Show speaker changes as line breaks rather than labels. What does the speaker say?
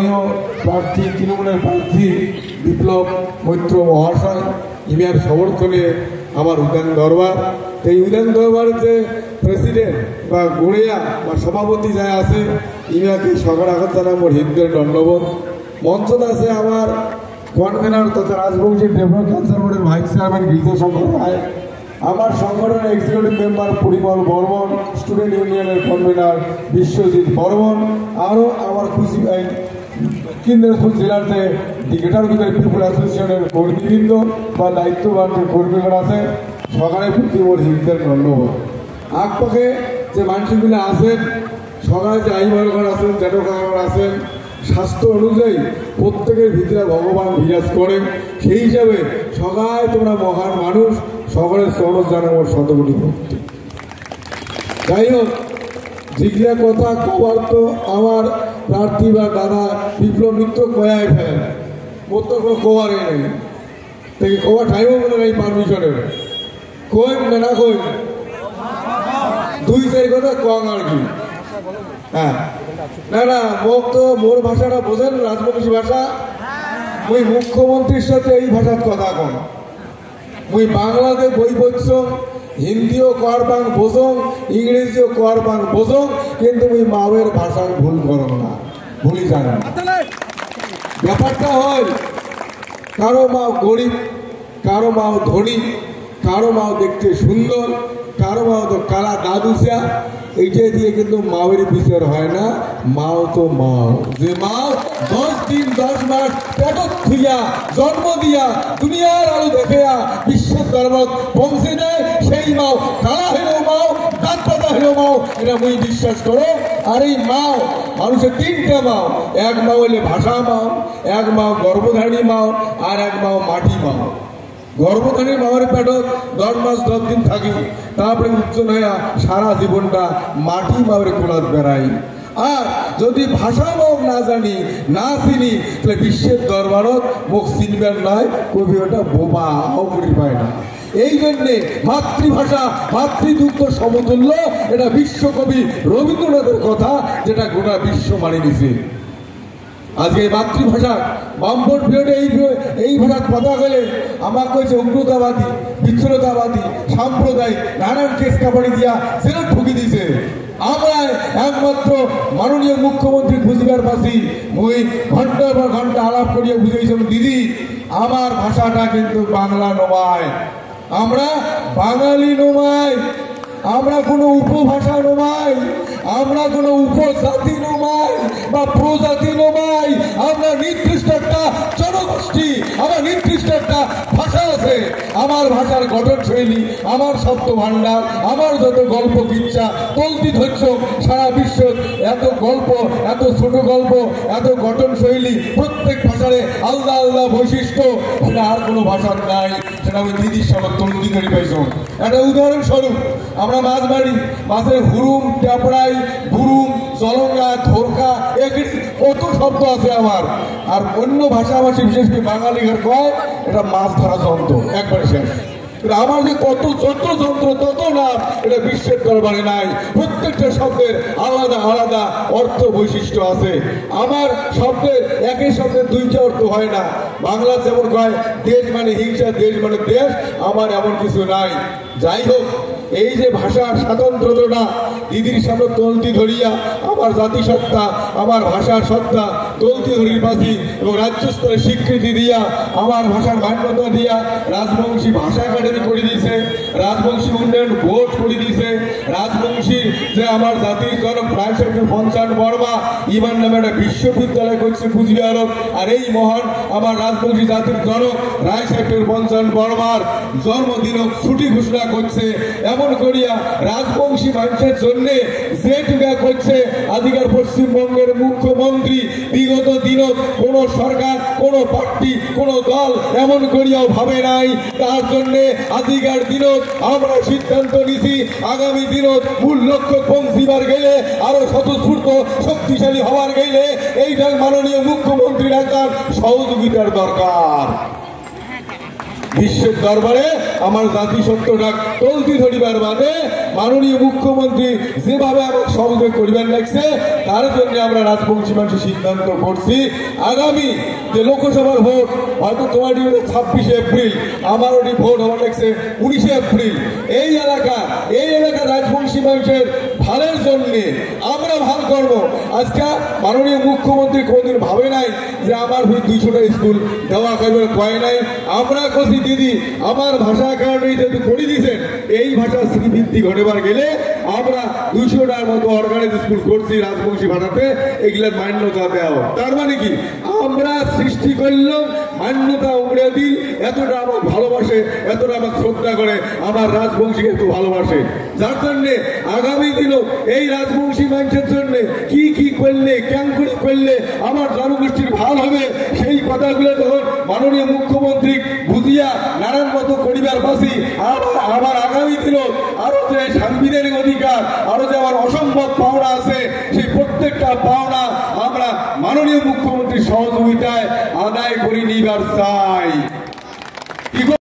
সম্মানীয় প্রার্থী তৃণমূলের প্রার্থী বিপ্লব মৈত্র মহাশয় ইমিয়ার সমর্থনে আমার উদ্যান দরবার। এই উদ্যান দরবারেতে প্রেসিডেন্ট বা গড়িয়া বা সভাপতি যা আছে ইমিয়াকে সকল আগত জানা মোর হিন্দের দণ্ডবোধ। মঞ্চত আছে আমার কনভেনার তথা রাজবংশী ডেভেলপ ক্যান্সার বোর্ডের ভাইস চেয়ারম্যান গীতাশঙ্কর রায়, আমার সংগঠনের executive member Parimal Barman, student ইউনিয়নের কনভেনার বিশ্বজিৎ বর্মন, আরও আমার খুশি কিন্দ্রপুর জেলাতে দি গ্রেটার উদয় পিপুল অ্যাসোসিয়েশনের কর্মীবৃন্দ বা দায়িত্ববান যে কর্মীগণ আছে সকালে প্রতি মোর হিন্দের ধন্যবাদ। আগপাখে যে মানুষগুলো আছেন সকালে যে আইমারগণ আছেন জ্যাঠকাগণ আছেন স্বাস্থ্য অনুযায়ী প্রত্যেকের ভিতরে ভগবান বিরাজ করেন। সেই হিসাবে সকালে তোমরা মহান মানুষ সকলের চরণ জানাবার শতকোটি ভক্তি। যাই হোক যেগুলা কথা কবার তো আমার প্রার্থী বা দাদা বিপ্লব মিত্র কয়ায় ফেলেন মোর তো কোনো কবারই নেই, দেখি কবার টাইমও বলে নেই পারমিশনের কই না কই দুই চারি কথা কম আর কি। হ্যাঁ না না মোক তো মোর ভাষাটা বোঝেন রাজবংশী ভাষা, মুই মুখ্যমন্ত্রীর সাথে এই ভাষার কথা কম, মুই বাংলাতে বই পড়ছং হিন্দিও কর বাং বোঝং ইংরেজিও কর বাং বোঝং, কিন্তু মুই মাওয়ের ভাষা ভুল করো না, ভুলি জানা। ব্যাপারটা হয় কারো মাও গরিব, কারো মাও ধনী, কারো মাও দেখতে সুন্দর, কারো মাও তো কালা দাদুসা, এইটা দিয়ে কিন্তু মাওয়ের বিচার হয় না। মাও তো মাও, যে মাও 10 দিন 10 মাস পেটত থুইয়া জন্ম দিয়া দুনিয়ার আলো দেখিয়া বিশ্বের দরবার পৌঁছে দেয়, সেই মাও কালা হলেও মাও দাঁত পাতা হলেও মাও, এটা মুই বিশ্বাস করো। আর এই মাও মানুষের 3টা মাও, এক মাও হলে ভাষা মাও, এক মাও গর্ভধারণী মাও, আর এক মাও মাটি মাও। গর্ভধারী মাওয়ার পেটত 10 মাস 10 দিন থাকি, তারপরে উচ্চন হইয়া সারা জীবনটা মাটি মাওয়ার কোলাত বেড়াই। আর যদি ভাষা মাও না জানি না চিনি তাহলে বিশ্বের দরবারত মুখ চিনবেন নয়, কবি ওটা বোবা অপরি পায় না। এই জন্যে মাতৃভাষা মাতৃদুগ্ধ সমতুল্য, এটা বিশ্বকবি রবীন্দ্রনাথের কথা, যেটা গোটা বিশ্ব মানে নিছে। আজকে এই মাতৃভাষা বামপট পিরিয়ডে এই ভাষার কথা গেলে আমার কয়েছে উগ্রতাবাদী, বিচ্ছিন্নতাবাদী, সাম্প্রদায়িক নানান কেস কাবাড়ি দিয়া সেটা ঠুকি দিছে। আমরা একমাত্র মাননীয় মুখ্যমন্ত্রী বুঝিবার পাশি মুই ঘন্টার পর ঘন্টা আলাপ করিয়া বুঝাইছিলাম, দিদি আমার ভাষাটা কিন্তু বাংলা নয়, আমরা বাঙালি নয়, আমরা কোনো উপভাষা নয়, আমরা কোনো উপজাতি নয় বা প্রজাতি নয়, আমরা নির্দিষ্ট একটা জনগোষ্ঠী, আমার নির্দিষ্ট একটা ভাষা আছে। আমার ভাষার গঠন শৈলী, আমার শব্দ ভাণ্ডার, আমার যত গল্প কিচ্ছা তলতি ধৈর্য সারা বিশ্ব, এত গল্প, এত ছোট গল্প, এত গঠন শৈলী, প্রত্যেক ভাষারে আলাদা আলাদা বৈশিষ্ট্য, সেটা আর কোনো ভাষার নাই। সেটা আমি দিদির সঙ্গে তলতি করে পাইছ। একটা উদাহরণস্বরূপ, আমরা মাছ মারি, মাছের হুরুম, ট্যাপড়াই, বুরুম, চলঙ্গা, ধোরকা, কত শব্দ আছে আমার। আর অন্য ভাষাভাষী বিশেষ করে বাঙালি ঘর কয় এটা মাছ ধরা যন্ত্র, একবারে শেষ। আমার যে কত যন্ত্র তত না, এটা বিশ্বের দরবারে নাই। প্রত্যেকটা শব্দের আলাদা আলাদা অর্থ বৈশিষ্ট্য আছে। আমার শব্দের একই শব্দের 2টা অর্থ হয় না। বাংলা যেমন কয় দেশ মানে হিংসা, দেশ মানে দেশ, আমার এমন কিছু নাই। যাই হোক, এই যে ভাষার স্বাতন্ত্র্যটা দিদির সামনে তলতি ধরিয়া আমার জাতিসত্তা, আমার ভাষার সত্তা তলতি ধরির পাশি এবং রাজ্য স্তরে স্বীকৃতি দিয়া আমার ভাষার মান্যতা দিয়া রাজবংশী ভাষা একাডেমি করে দিয়েছে, রাজবংশী উন্নয়ন বোর্ড করে দিয়েছে, রাজবংশী যে আমার জাতির জনক রায় সাহেবের পঞ্চান বর্মা ইমান নামে একটা বিশ্ববিদ্যালয় করছে কুচবিহারত। আর এই মহান আমার রাজবংশী জাতির জনক রায় সাহেবের পঞ্চান বর্মার জন্মদিন ছুটি ঘোষণা করছে। এমন করিয়া রাজবংশী মানুষের জন্য যে টুকা করছে আজকের পশ্চিমবঙ্গের মুখ্যমন্ত্রী, বিগত দিনত কোন সরকার, কোন পার্টি, কোন দল এমন করিয়াও ভাবে নাই। তার জন্য আজকের দিনত আমরা সিদ্ধান্ত নিছি, আগামী দিনত মূল লক্ষ্য পৌঁছিবার গেলে, আরো স্বতঃস্ফূর্ত শক্তিশালী হওয়ার গেলে এইটা মাননীয় মুখ্যমন্ত্রীর একটা সহযোগিতার দরকার। বিশ্বের দরবারে আমার জাতিসত্ত্বটা চলতি ধরিবার বাদে মাননীয় মুখ্যমন্ত্রী যেভাবে আমার সহযোগ করিবার লাগছে তার জন্য আমরা রাজবংশী মানুষের সিদ্ধান্ত করছি আগামী যে লোকসভার ভোট হয়তো তোমার 26 এপ্রিল, আমার ওটি ভোট হওয়ার লাগছে 19 এপ্রিল। এই এলাকা রাজবংশী মানুষের ভালোর জন্য আমরা ভাল করব। আজকে মাননীয় মুখ্যমন্ত্রী কোনদিন ভাবে নাই যে আমার 200টা স্কুল দেওয়া খাইবার কয় নাই। আমরা কছি দিদি আমার ভাষা কারণে যদি করে দিয়েছেন এই ভাষা স্মৃতি ঘটেবার গেলে আমরা 200টার মতো অর্গানাইজ স্কুল করছি রাজবংশী ভাষাতে, এগুলার মান্যতা দেওয়া। তার মানে কি আমরা সৃষ্টি করলাম মান্যতা উমরে দিই, এতটা আমার ভালোবাসে, এতটা আমার শ্রদ্ধা করে, আমার রাজবংশী এত ভালোবাসে, যার জন্যে আগামী দিনও এই রাজবংশী মানুষের জন্য কি কি করলে কেন করলে আমার জনগোষ্ঠীর ভাল হবে সেই কথাগুলো যখন মাননীয় মুখ্যমন্ত্রী বুঝিয়া নানান মতো করিবার পাশি আবার আগামী দিনও আরো যে সাংবিধানিক অধিকার, আরো যে আমার অসম্ভব পাওনা আছে সেই প্রত্যেকটা পাওনা আমরা মাননীয় মুখ্যমন্ত্রীর সহযোগিতায় আদায় করে নিবার চাই।